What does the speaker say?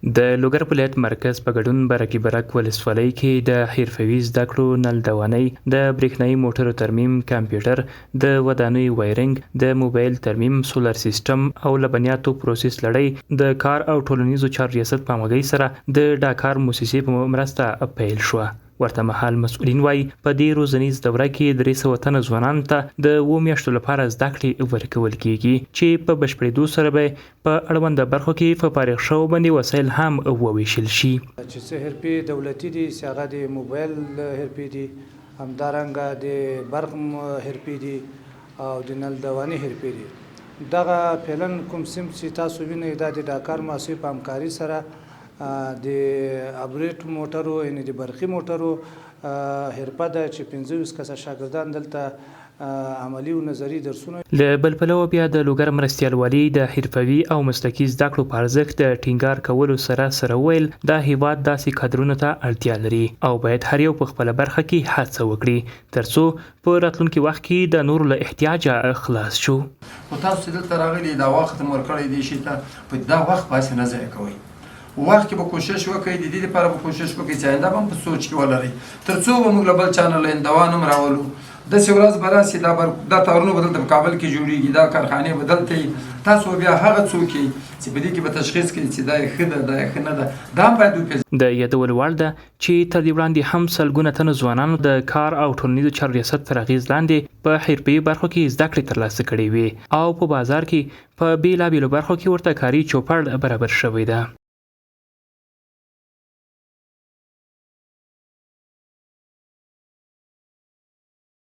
د لوګر ولایت مرکز په ګډون برکي برک ولسوالۍ کې د حرفوي زده کړو نل دوانۍ، د برېښنايي موټرو ترمیم، کمپیوټر، د ودانیو وایرنګ، د موبایل ترمیم، سولر سیستم او لبنیاتو پروسس لړۍ د کار او ټولنیزو چارو ریاست په همغږۍ سره د ډاکار موسسې په مرسته پیل شوه. ورته مهال مسؤلین وایي په دې روزنیز دوره کې 300 تنه ځوانانو ته د 2 میاشتو لپاره زده کړې ورکول کیږي چې په بشپړېدو سره به په اړونده برخو کې په فارغ شوو باندې وسایل هم وویشل شي. چې څه حرفې دولتي دي، چې هغه د موبایل حرفې دي، همدارنګه د برق حرفې دي او د نل دوانۍ حرفې دي. دغه پلن کوم سیم چې تاسو وینئ دا د ډاکار موسسې په همکاري سره د ابریټ موټرو یعنې د برقي موټرو حرفه ده چې 25 کسه شاګردان دلته عملي او نظري درسونه. له بل پلوه بیا د لوګر مرستیال والي د حرفوي او مسلکي زده کړو په ارزښت د ټینګار کولو سره ویل دا هیواد داسې کادرونو ته اړتیا لري او باید هر یو په خپله برخه کې هڅه وکړي ترڅو په راتلونکي وخت کې د نورو له احتیاجه خلاص شو. خو تاسو دلته راغلي دا وخت مو ورکړی دی شي ته په دا وخت باسي نه ضایع کوئ. وخت کې به کوشش وکړئ، د دې لپاره به کوشش وکړئ چې آینده به هم په سوچ کې ولرئ ترڅو به موږ له بل چا نه له اندوان هم راولو. داسې ورځ به راسي دا تارونه به دلته په کابل کې جوړېږي، دا کارخانې به دلته وي، تاسو بیا هغه څوک یئ چې په دې کې به تشخیص کړئ چې دا یې ښه ده دا یې ښه نه ده. دا هم باید وپېژنئ. د یادولو وړ ده چې تر دې وړاندې هم سلګونه تنه ځوانانو د کار او ټولنیزو چارو ریاست تر اغېز لاندې په حرفوي برخو کې زده کړې ترلاسه کړې وې او په بازار کې په بېلابېلو برخو کې ورته کاري چوپړ برابر شوی ده.